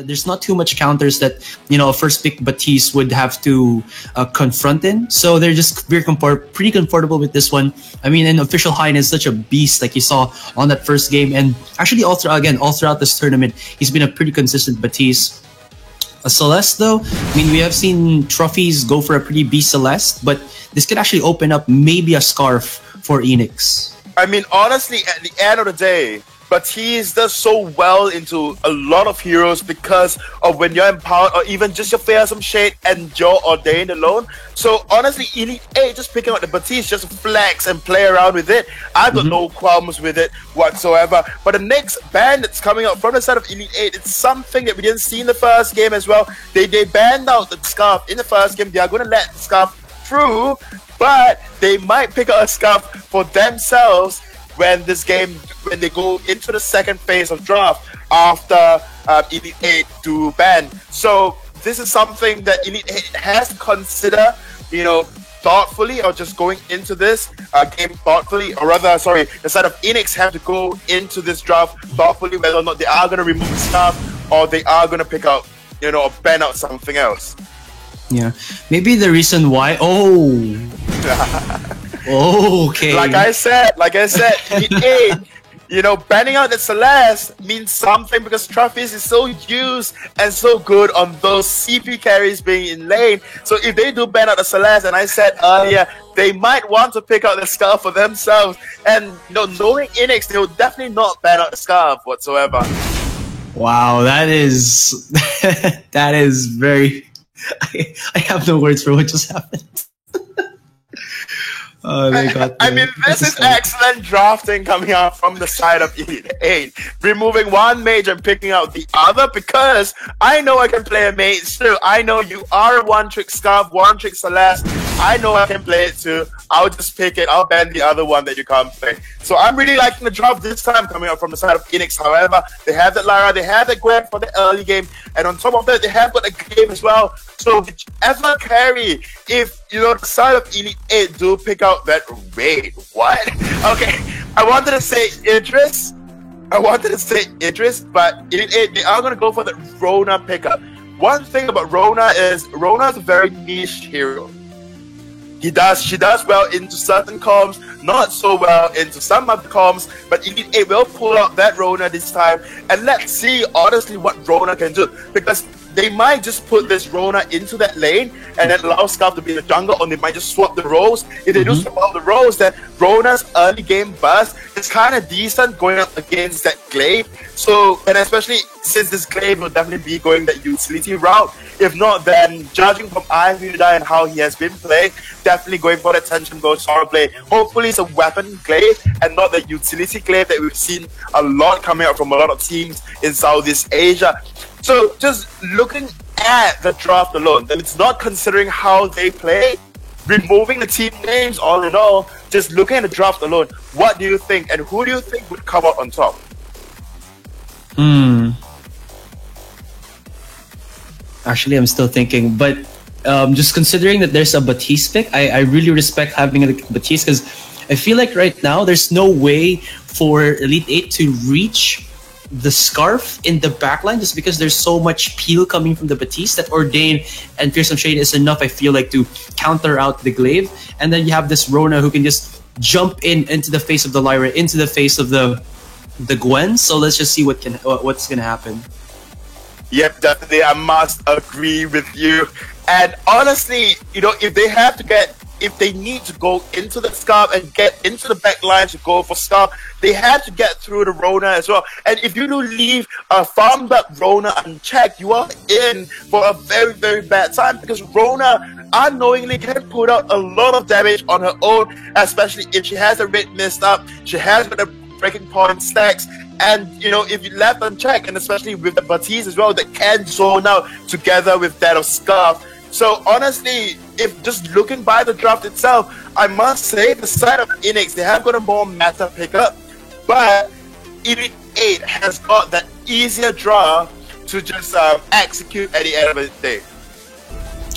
there's not too much counters that a first pick Batiste would have to confront in. So they're just pretty comfortable with this one. I mean, and Official Hein is such a beast, like you saw on that first game, and actually all throughout this tournament, he's been a pretty consistent Batiste. A Celeste though, I mean, we have seen trophies go for a pretty beast Celeste, but this could actually open up maybe a Scarf for Enix. I mean, honestly, at the end of the day, Batiste does so well into a lot of heroes because of when you're empowered, or even just your Fearsome Shade and your Ordained alone. So honestly, Elite 8, just picking out the Batiste, just flex and play around with it. I've got no qualms with it whatsoever. But the next band that's coming out from the side of Elite 8, it's something that we didn't see in the first game as well. They banned out the Scarf in the first game. They are going to let the Scarf through, but they might pick out a Scarf for themselves when they go into the second phase of draft after Elite 8 do ban. So this is something that Elite 8 has to consider, thoughtfully, or just going into this game thoughtfully, or rather, sorry, the side of Enix have to go into this draft thoughtfully, whether or not they are going to remove stuff or they are going to pick out, or ban out something else. Yeah, maybe the reason why. Okay. Like I said, Elite 8, banning out the Celeste means something because Travis is so used and so good on those CP carries being in lane. So if they do ban out the Celeste, and I said earlier, they might want to pick out the Scarf for themselves. And knowing Enix, they will definitely not ban out the Scarf whatsoever. Wow, that is very. I have no words for what just happened. I mean, this is excellent drafting coming out from the side of Elite 8. Removing one mage and picking out the other, because I know I can play a mage too. I know you are a one-trick Scarf, one-trick Celeste. I know I can play it too. I'll just pick it. I'll ban the other one that you can't play. So I'm really liking the draft this time coming out from the side of Enix. However, they have that Lara, they have that Gwen for the early game, and on top of that, they have got a game as well. So whichever carry, if the side of Elite 8 do pick out that raid, what? Okay, I wanted to say Idris, but Elite 8, they are going to go for the Rona pickup. One thing about Rona is Rona's a very niche hero. She does well into certain comms, not so well into some other comms, but Elite 8 will pull out that Rona this time, and let's see honestly what Rona can do, because they might just put this Rona into that lane and then allow Scarf to be in the jungle, or they might just swap the roles. If they do swap out the roles, then Rona's early game burst is kind of decent going up against that Glaive. So, and especially since this Glaive will definitely be going that utility route. If not, then judging from Ivy and how he has been played, definitely going for the Tension Gold Sora Blade. Hopefully it's a weapon Glaive and not the utility Glaive that we've seen a lot coming out from a lot of teams in Southeast Asia. So just looking at the draft alone, then it's not considering how they play, removing the team names all in all, just looking at the draft alone, what do you think and who do you think would come out on top? Actually, I'm still thinking, but just considering that there's a Batiste pick, I really respect having a Batiste, because I feel like right now there's no way for Elite 8 to reach the Scarf in the backline, just because there's so much peel coming from the Batiste that Ordained and Fearsome Shade is enough, I feel like, to counter out the Glaive. And then you have this Rona who can just jump into the face of the Lyra, into the face of the Gwen. So let's just see what's gonna happen. Yep, definitely, I must agree with you. And honestly, if they need to go into the Scarf and get into the back line to go for Scarf, they have to get through the Rona as well. And if you do leave a farmed up Rona unchecked, you are in for a very, very bad time, because Rona unknowingly can put out a lot of damage on her own, especially if she has a red mist up, she has got a breaking point stacks, and if you left unchecked, and especially with the Batiste as well, that can zone out together with that of Scarf. So honestly, if just looking by the draft itself, I must say the side of Enix, they have got a more meta pickup, but Elite 8 has got that easier draw to just execute at the end of the day.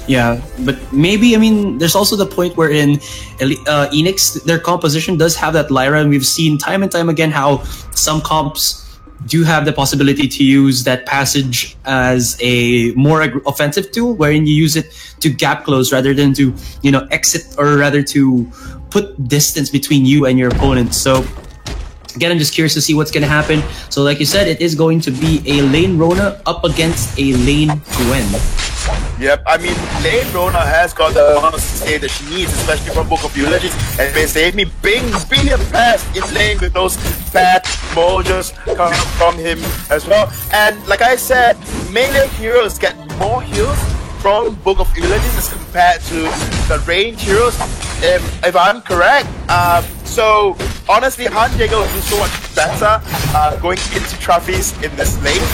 Yeah, but maybe, I mean, there's also the point where in Enix, their composition does have that Lyra, and we've seen time and time again how some comps do have the possibility to use that passage as a more offensive tool, wherein you use it to gap close rather than to, exit, or rather to put distance between you and your opponent. So again, I'm just curious to see what's going to happen. So like you said, it is going to be a lane Rona up against a lane Gwen. Yep, I mean, lane Rona has got the amount of save that she needs, especially from Book of Eulogies, and they saved me being really fast in lane with those bad mojos coming from him as well. And like I said, melee heroes get more heals from Book of Eulogies as compared to the range heroes, if I'm correct. So honestly, Han Jaeger will do so much better going into trophies in this lane.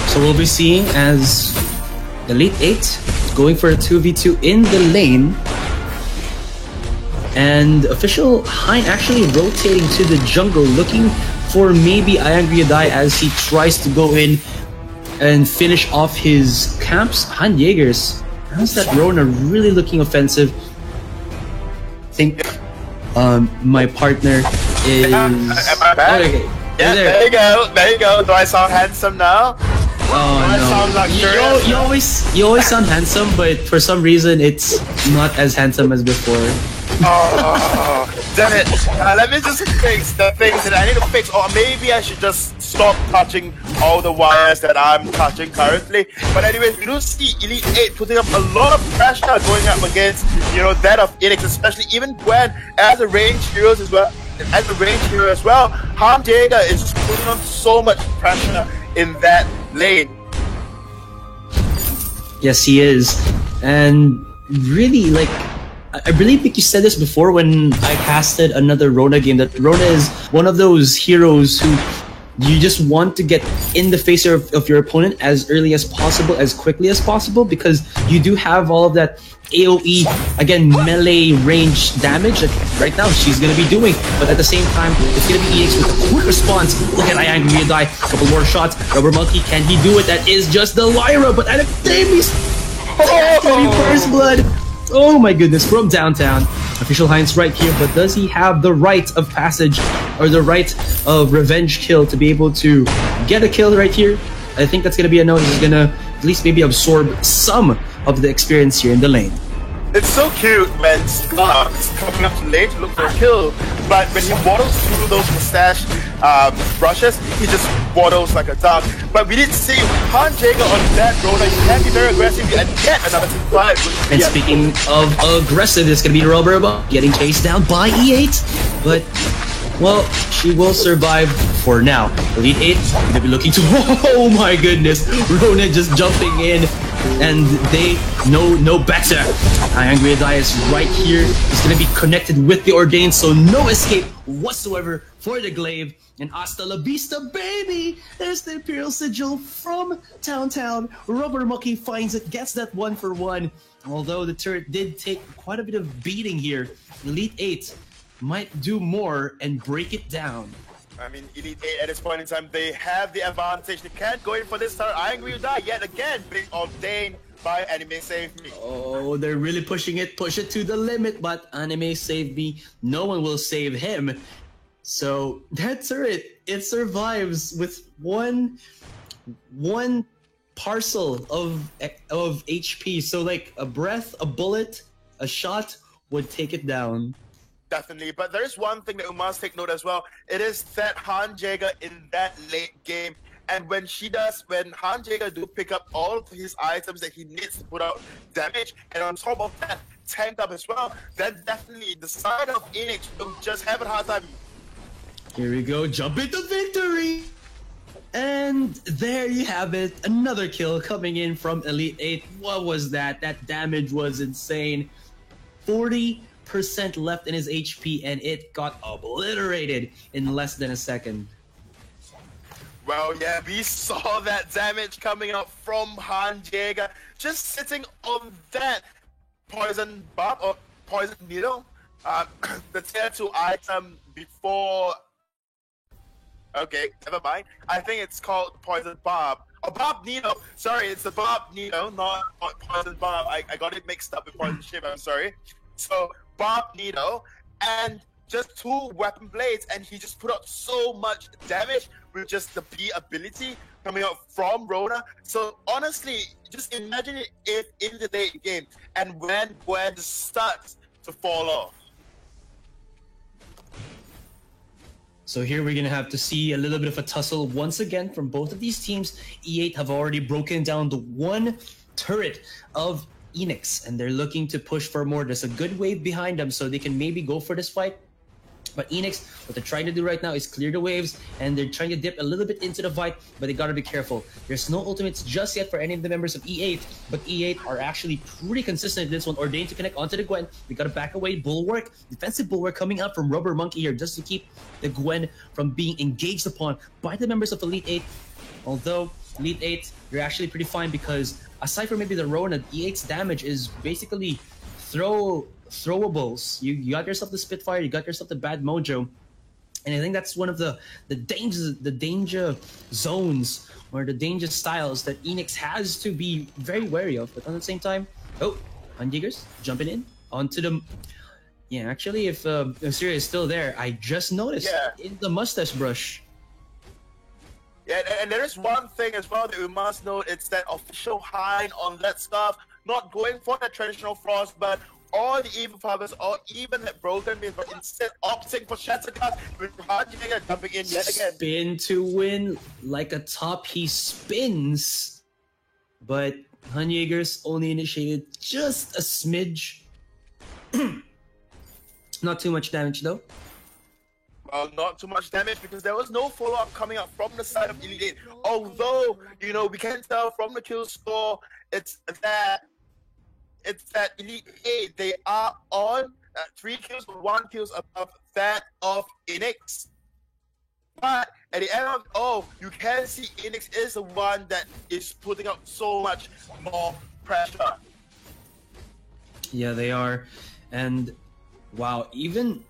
So we'll be seeing as Elite 8 going for a 2v2 in the lane. And official Hein actually rotating to the jungle, looking for maybe Iangry Yadai as he tries to go in and finish off his camps. Han Jaegers, how's that Rona really looking offensive? I think my partner is... Am I back? Oh, okay. Yeah, there you go. Do I sound handsome now? Oh no! You always sound handsome, but for some reason it's not as handsome as before. Oh, damn it! Let me just fix the things that I need to fix, or maybe I should just stop touching all the wires that I'm touching currently. But anyways, we do see Elite 8 putting up a lot of pressure going up against, that of Enix, especially even Gwen as a range hero as well. Han Jaeger is just putting on so much pressure in that lane. Yes, he is. And really, like, I believe you said this before when I casted another Rona game, that Rona is one of those heroes who you just want to get in the face of your opponent as early as possible, as quickly as possible, because you do have all of that AoE, again, melee range damage that right now she's going to be doing. But at the same time, it's going to be EX with a quick response. Look at Iangry Yadai, a couple more shots. Rubber Monkey, can he do it? That is just the Lyra, but Adam's first blood. Oh my goodness, from downtown. Official Heinz right here, but does he have the right of passage or the right of revenge kill to be able to get a kill right here? I think that's going to be a no. He's going to at least maybe absorb some of the experience here in the lane. It's so cute when Skark is coming up to lane to look for a kill, but when he waddles through those mustache brushes, he just waddles like a duck. But we did see Han Jaeger on that Rona. He can be very aggressive and get another team fight. And speaking of aggressive, it's going to be Roberba getting chased down by E8, but well, she will survive for now. Elite 8 going to be looking to... Oh my goodness! Rona just jumping in, and they know no better. Iangry Yadai is right here. He's going to be connected with the Ordained, so no escape whatsoever for the Glaive. And hasta la vista, baby! There's the Imperial Sigil from Town. Rubber Monkey finds it, gets that 1-for-1. Although the turret did take quite a bit of beating here, Elite 8 might do more and break it down. I mean, Elite 8 at this point in time, they have the advantage. They can't go in for this turret. Iangry Yadai yet again being ordained by Anime Save Me. Oh, they're really pushing it. Push it to the limit, but Anime Save Me, no one will save him. So that turret, it survives with one parcel of HP. So like a breath, a bullet, a shot would take it down. Definitely, but there is one thing that we must take note as well. It is that Han Jaeger in that late game, and when Han Jaeger do pick up all of his items that he needs to put out damage, and on top of that, tank up as well, then definitely the side of Enix will just have a hard time. Here we go, jump into victory! And there you have it, another kill coming in from Elite 8. What was that? That damage was insane. 40% left in his HP, and it got obliterated in less than a second. Well, yeah, we saw that damage coming out from Han Jaeger, just sitting on that poison barb or poison needle, the tier 2 item before. Okay, never mind. I think it's called poison barb. Oh, barb needle. Sorry, it's the barb needle, not poison barb. I got it mixed up with poison ship. I'm sorry. So barb needle, and just 2 weapon blades, and he just put out so much damage with just the B ability coming out from Rona. So honestly, just imagine it if in the late game and when Gwen starts to fall off. So here we're going to have to see a little bit of a tussle once again from both of these teams. E8 have already broken down the one turret of Enix, and they're looking to push for more. There's a good wave behind them, so they can maybe go for this fight. But Enix, what they're trying to do right now is clear the waves, and they're trying to dip a little bit into the fight, but they gotta be careful. There's no ultimates just yet for any of the members of E8, but E8 are actually pretty consistent in this one. Ordained to connect onto the Gwen. They gotta back away. Bulwark, defensive bulwark coming up from Rubber Monkey here just to keep the Gwen from being engaged upon by the members of Elite 8. Although Elite 8, they're actually pretty fine because aside from maybe the Rona, E8's damage is basically throwables. You got yourself the Spitfire, you got yourself the Bad Mojo, and I think that's one of the danger zones or the danger styles that Enix has to be very wary of. But at the same time, Undiggers jumping in onto the. Yeah, actually, if Syria is still there, I just noticed in the mustache brush. Yeah, and there is one thing as well that we must note. It's that official Hein on that stuff, not going for the traditional Frost, but all the Evil Fathers, or even that Broken Beams, but instead opting for Shattercast with Hardjäger jumping in yet again. Spin to win like a top, he spins, but Hardjäger's only initiated just a smidge. Not too much damage though. Well, not too much damage because there was no follow-up coming up from the side of Elite 8. Although, you know, we can tell from the kill score, it's that Elite 8, they are on 3 kills, 1 kills above that of Enix. But at the end of you can see Enix is the one that is putting up so much more pressure. Yeah, they are. And wow, even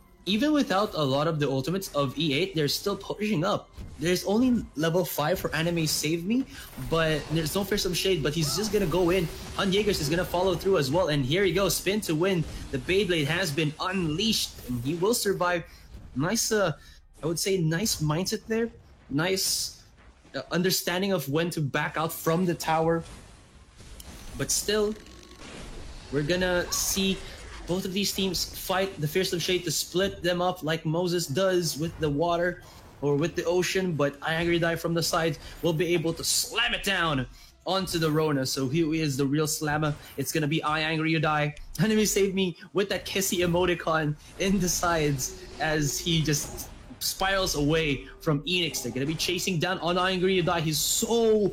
without a lot of the ultimates of E8, they're still pushing up. There's only level 5 for Anime Save Me, but there's no Fearsome Shade, but he's just gonna go in. Hardjäger is gonna follow through as well, and here he goes, spin to win. The Beyblade has been unleashed, and he will survive. Nice, I would say nice mindset there. Nice understanding of when to back out from the tower. But still, we're gonna see both of these teams fight the Fearsome Shade to split them up like Moses does with the water or with the ocean, but iAngryDie from the side will be able to slam it down onto the Rona. So here is the real slammer. It's gonna be iAngryDie. Anime Save Me with that kissy emoticon in the sides as he just spirals away from Enix. They're gonna be chasing down on iAngryDie. He's so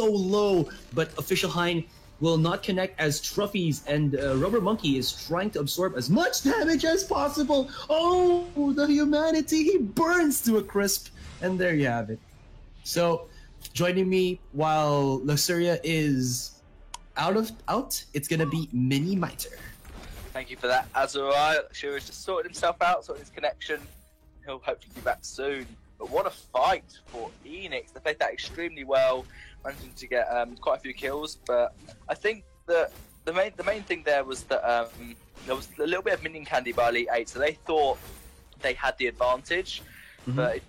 low, but Official Hein will not connect as Trophies and Rubber Monkey is trying to absorb as much damage as possible. Oh, the humanity! He burns to a crisp, and there you have it. So, joining me while Luxuria is out, it's gonna be Mini Miter. Thank you for that, Azura. Luxuria's just sorted himself out, sorted his connection. He'll hopefully be back soon. But what a fight for Enix. They played that extremely well, managing to get quite a few kills. But I think that the main thing there was that there was a little bit of minion candy by Elite 8, so they thought they had the advantage, but it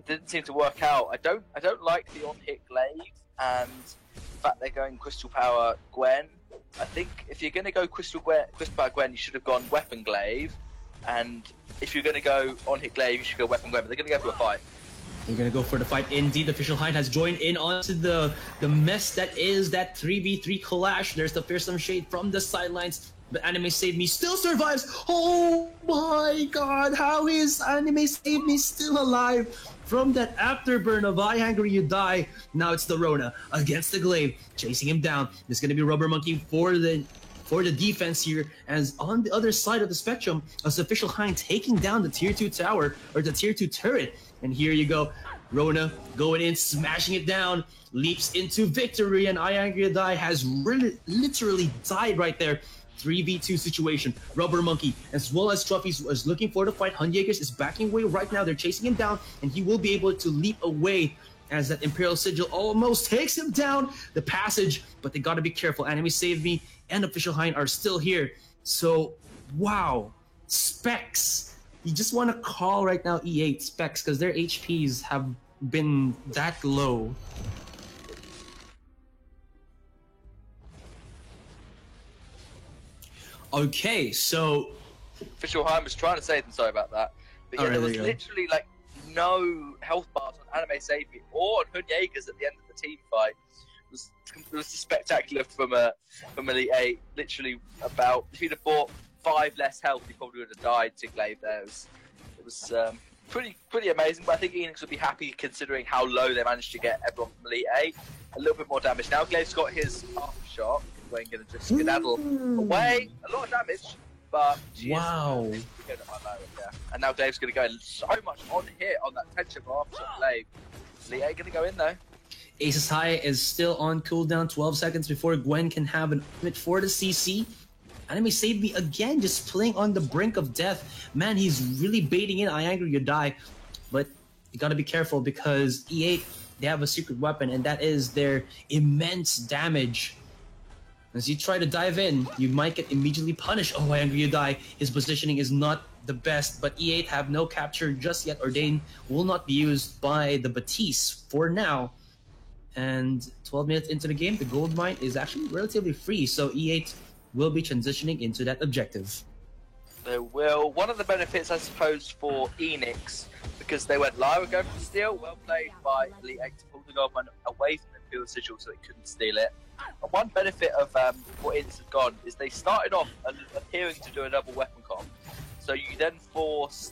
didn't seem to work out. I don't like the on-hit glaive, and the fact they're going Crystal Power Gwen. I think if you're going to go Crystal Power Gwen, you should have gone Weapon Glaive, and if you're going to go on-hit glaive, you should go Weapon Glaive. But they're going to go for a fight. They're gonna go for the fight. Indeed, Official Hein has joined in onto the mess that is that 3v3 clash. There's the Fearsome Shade from the sidelines, but Anime Save Me still survives. Oh my god, how is Anime Save Me still alive from that afterburn of iAngryDie? Now it's the Rona against the glaive, chasing him down. There's gonna be Rubber Monkey for the defense here, as on the other side of the spectrum, as Official Hein taking down the tier 2 tower, or the tier 2 turret. And here you go, Rona going in, smashing it down, leaps into victory, and iAngryDie has literally died right there. 3v2 situation. Rubber Monkey, as well as Trophies, was looking for the fight. Hardjäger is backing away right now. They're chasing him down, and he will be able to leap away as that Imperial Sigil almost takes him down the passage, but they gotta be careful. Anime Save Me and Official Hein are still here. So, wow. Specs you just want to call right now E8 specs because their HPs have been that low. Okay, so Official Heim was trying to save them, sorry about that. But yeah, there was literally like no health bars on Anime Save Me or on Hood Jaegers at the end of the team fight. It was spectacular from Elite 8. Literally about, if he'd have bought 5 less health, he probably would have died to Glaive there. It was pretty amazing, but I think Enix would be happy considering how low they managed to get everyone from Elite 8. A little bit more damage. Now Glaive's got his after shot. We're going to just skedaddle away. A lot of damage, but wow. And now Dave's going to go so much on hit on that tension after shot Glaive. Elite 8 going to go in though. Aces High is still on cooldown, 12 seconds before Gwen can have an ultimate for the CC. Anime Save Me again, just playing on the brink of death. Man, he's really baiting in I Angry You Die. But you gotta be careful because E8, they have a secret weapon, and that is their immense damage. As you try to dive in, you might get immediately punished. Oh, I Angry You Die. His positioning is not the best, but E8 have no capture just yet. Ordain will not be used by the Batiste for now. And 12 minutes into the game, the gold mine is actually relatively free, so E8 will be transitioning into that objective. They will. One of the benefits, I suppose, for Enix, because they went Lyra going for the steal, well played by Elite 8 to pull the gold mine away from the field sigil so it couldn't steal it. And one benefit of what Enix have gone is they started off appearing to do a double weapon comp. So you then force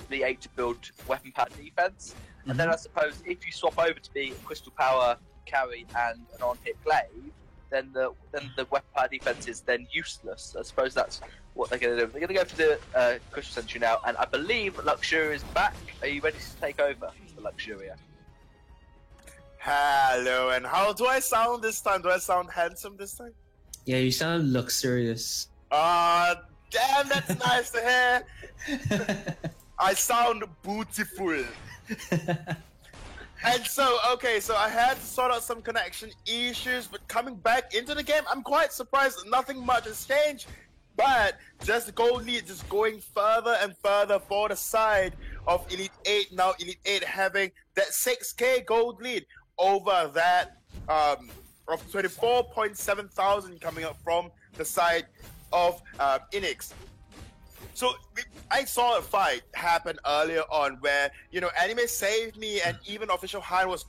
Elite 8 to build weapon power defense. And then I suppose if you swap over to be a Crystal Power carry and an on-hit Glaive, then the weapon power defense is then useless. I suppose that's what they're going to do. They're going to go for the Crystal Sentry now, and I believe Luxuria is back. Are you ready to take over for Luxuria? Hello, and how do I sound this time? Do I sound handsome this time? Yeah, you sound luxurious. Damn, that's nice to hear. I sound beautiful. And so, okay, so I had to sort out some connection issues, but coming back into the game, I'm quite surprised that nothing much has changed. But just the gold lead just going further and further for the side of Elite 8. Now Elite 8 having that 6k gold lead over that of 24.7 thousand coming up from the side of Enix. So I saw a fight happen earlier on where Anime Saved Me and even Official Han was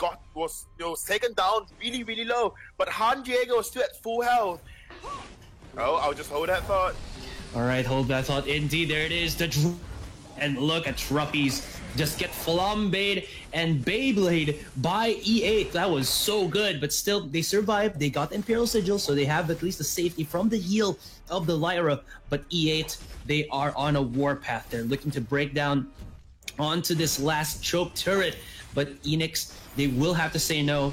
taken down really low, but Han Diego was still at full health. Oh, I'll just hold that thought. All right, hold that thought. Indeed, there it is. And look at Truppies just get flambéed and Beyblade by E8. That was so good, but still they survived. They got the Imperial Sigil, so they have at least the safety from the heal of the Lyra. But E8, they are on a warpath. They're looking to break down onto this last choke turret, but Enix, they will have to say no.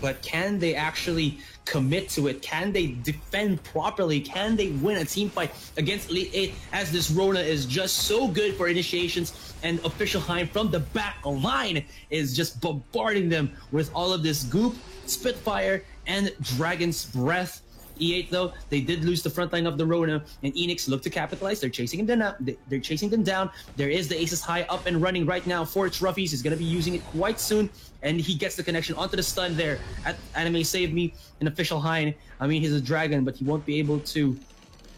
But can they actually commit to it? Can they defend properly? Can they win a team fight against Elite 8 as this Rona is just so good for initiations, and Official Heim from the back line is just bombarding them with all of this goop, Spitfire, and Dragon's Breath. E8 though, they did lose the front line of the Rona, and Enix look to capitalize. They're chasing them down. They're chasing them down. There is the Aces High up and running right now for Truffies. He's going to be using it quite soon, and he gets the connection onto the stun there at Anime Save Me. An Official High. I mean, he's a dragon, but he won't be able to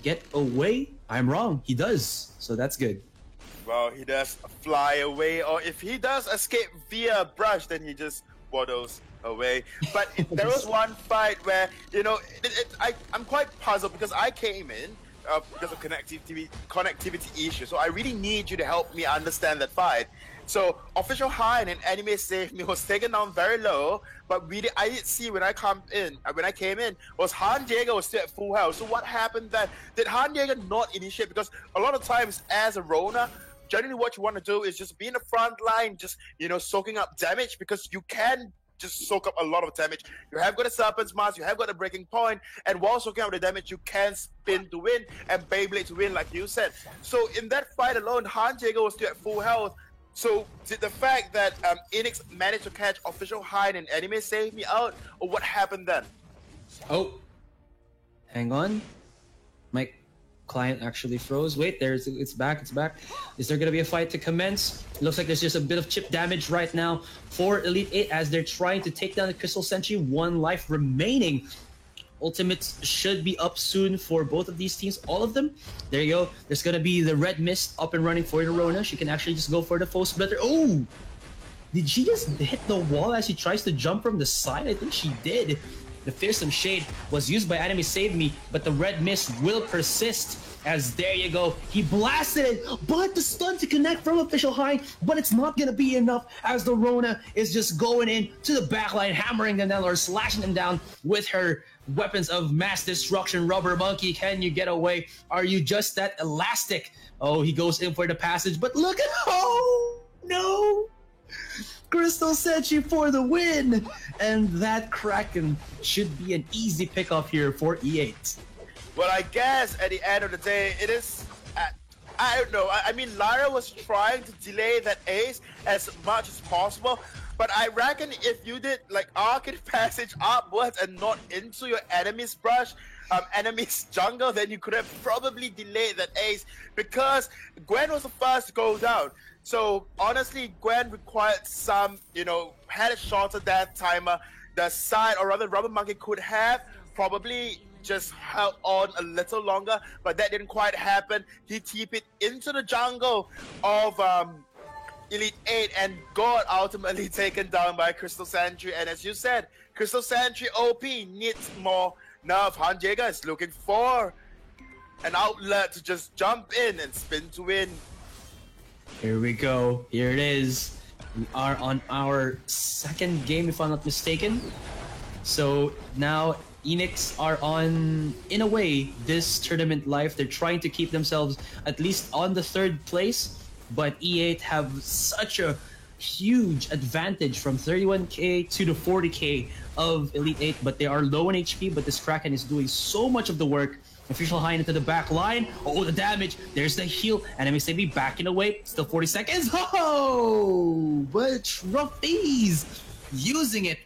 get away. I'm wrong. He does, so that's good. Well, he does fly away, or if he does escape via brush, then he just waddles away. But there was one fight where I'm quite puzzled because I came in because of connectivity issues. So I really need you to help me understand that fight. So Official High and Anime Save Me was taken down very low, but I did see when I came in was Han Diego was still at full health. So what happened then? Did Han Diego not initiate? Because a lot of times as a Rona, generally what you want to do is just be in the front line, just soaking up damage, because you can just soak up a lot of damage. You have got a Serpent's Mask, you have got a Breaking Point, and while soaking up the damage, you can spin to win and Beyblade to win, like you said. So in that fight alone, Han Diego was still at full health. So did the fact that Enix managed to catch Official High and Anime Save Me out, or what happened then? Oh, hang on. My client actually froze. Wait, it's back. It's back. Is there gonna be a fight to commence? Looks like there's just a bit of chip damage right now for Elite Eight as they're trying to take down the Crystal Sentry. 1 life remaining. Ultimates should be up soon for both of these teams. All of them. There you go. There's gonna be the Red Mist up and running for Rona. She can actually just go for the Foe Splitter. Oh! Did she just hit the wall as she tries to jump from the side? I think she did. The Fearsome Shade was used by Anime Save Me, but the Red Mist will persist. As there you go, he blasted it, but the stun to connect from Official High, but it's not gonna be enough as the Rona is just going in to the backline, hammering them down or slashing them down with her weapons of mass destruction. Rubber Monkey, can you get away? Are you just that elastic? Oh, he goes in for the passage, but look at, oh no! Crystal Sentry for the win! And that Kraken should be an easy pickup here for E8. Well, I guess at the end of the day, it is... I don't know. I mean, Lyra was trying to delay that ace as much as possible, but I reckon if you did like Arcade Passage upwards and not into your enemy's brush, enemy's jungle, then you could have probably delayed that ace, because Gwen was the first to go down. So honestly, Gwen required some, had a shorter death timer. The side, or rather Rubber Monkey could have probably just held on a little longer, but that didn't quite happen. He TP'd into the jungle of Elite 8 and got ultimately taken down by Crystal Sentry. And as you said, Crystal Sentry OP needs more nerf. Han Jaeger is looking for an outlet to just jump in and spin to win. Here we go. Here it is. We are on our second game, if I'm not mistaken. So now Enix are on, in a way, this tournament life. They're trying to keep themselves at least on the 3rd place, but E8 have such a huge advantage from 31k to the 40k of Elite 8, but they are low in HP, but this Kraken is doing so much of the work. Official High into the back line. Oh, the damage. There's the heal. Enemy Save backing away. Still 40 seconds. Oh, but Trophies using it.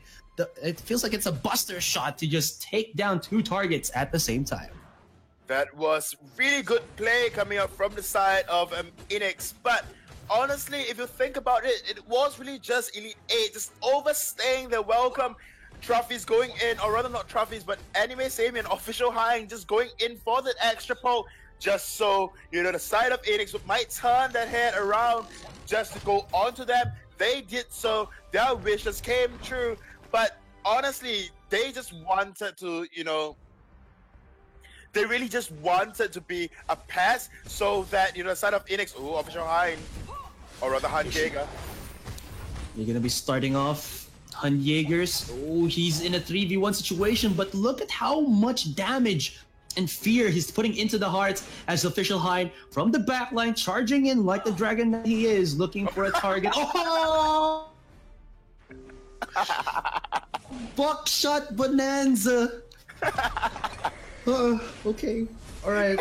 It feels like it's a buster shot to just take down 2 targets at the same time. That was really good play coming up from the side of Enix, but honestly, if you think about it, it was really just Elite 8 just overstaying their welcome. Trophies going in, or rather not Trophies, but Anime Save and Official High just going in for that extra poke, just so, the side of Enix might turn that head around just to go onto them. They did so, their wishes came true, but honestly, they just wanted to, they really just wanted to be a pass so that, the side of Enix, Official High, or rather Han Jaeger. You're gonna be starting off Han Jaegers. Oh, he's in a 3v1 situation, but look at how much damage and fear he's putting into the hearts as Official High from the backline, charging in like the dragon that he is, looking for a target. Oh! Buckshot Bonanza! Okay. Alright.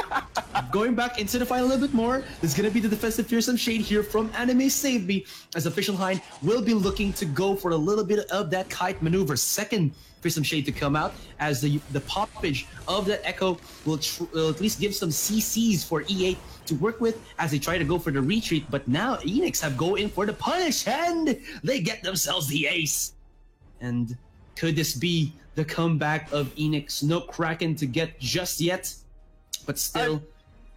Going back into the fight a little bit more, there's gonna be the defensive Fearsome Shade here from Anime Save Me, as Official High will be looking to go for a little bit of that kite maneuver. Second Fearsome Shade to come out, as the poppage of that Echo will at least give some CCs for E8 to work with as they try to go for the retreat. But now Enix have go in for the punish, and they get themselves the ace. And could this be the comeback of Enix? No Kraken to get just yet, but still.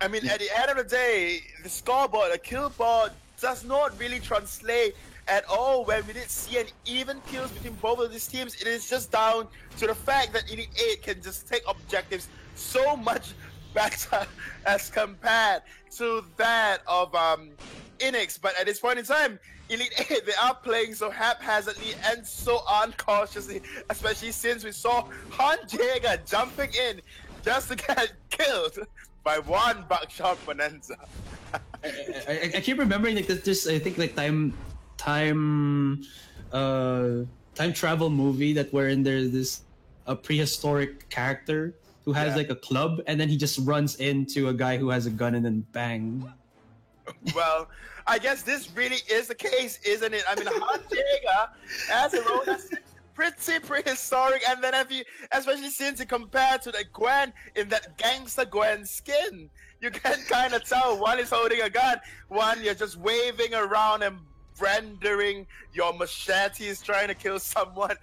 I mean, at the end of the day, the scoreboard, the kill board, does not really translate at all. When we did see an even kills between both of these teams, it is just down to the fact that Elite 8 can just take objectives so much better as compared to that of Enix. But at this point in time, Elite 8, they are playing so haphazardly and so uncautiously, especially since we saw Han Jaeger jumping in just to get killed by one Buckshot Bonanza. I keep remembering like this. I think like time travel movie that wherein there's this a prehistoric character who has like a club, and then he just runs into a guy who has a gun and then bang. Well, I guess this really is the case, isn't it? I mean, Han Jaeger as a Rona pretty prehistoric. And then especially since you compare to the Gwen in that gangster Gwen skin, you can kind of tell one is holding a gun, one you're just waving around and rendering your machetes trying to kill someone.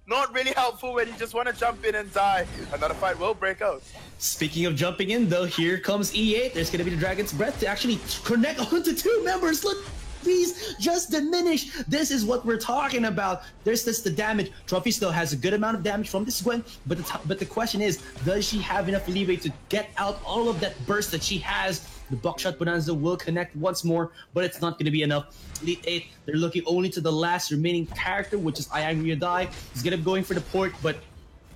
Not really helpful when you just want to jump in and die. Another fight will break out. Speaking of jumping in, though, here comes E8. There's going to be the Dragon's Breath to actually connect onto two members. Look, please just diminish. This is what we're talking about. There's the damage. Trophy still has a good amount of damage from this Gwen, but the question is, does she have enough leeway to get out all of that burst that she has? The Buckshot Bonanza will connect once more, but it's not going to be enough. Elite 8, they're looking only to the last remaining character, which is Iangry Yadai. He's going to be going for the port, but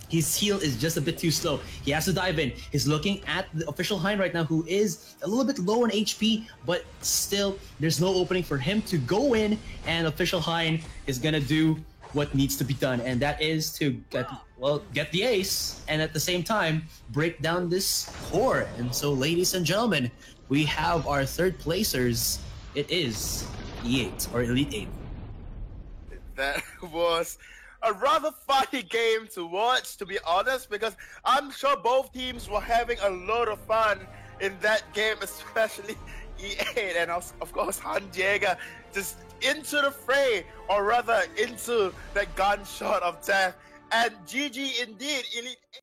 his heal is just a bit too slow. He has to dive in. He's looking at the official Hein right now, who is a little bit low on HP, but still, there's no opening for him to go in, and official Hein is going to do what needs to be done, and that is to get the ace, and at the same time, break down this core. And so, ladies and gentlemen, we have our third placers. It is E8, or Elite 8. That was a rather funny game to watch, to be honest, because I'm sure both teams were having a lot of fun in that game, especially E8 and of course Han Jaeger just into the fray, or rather into that gunshot of death. And GG indeed, Elite 8.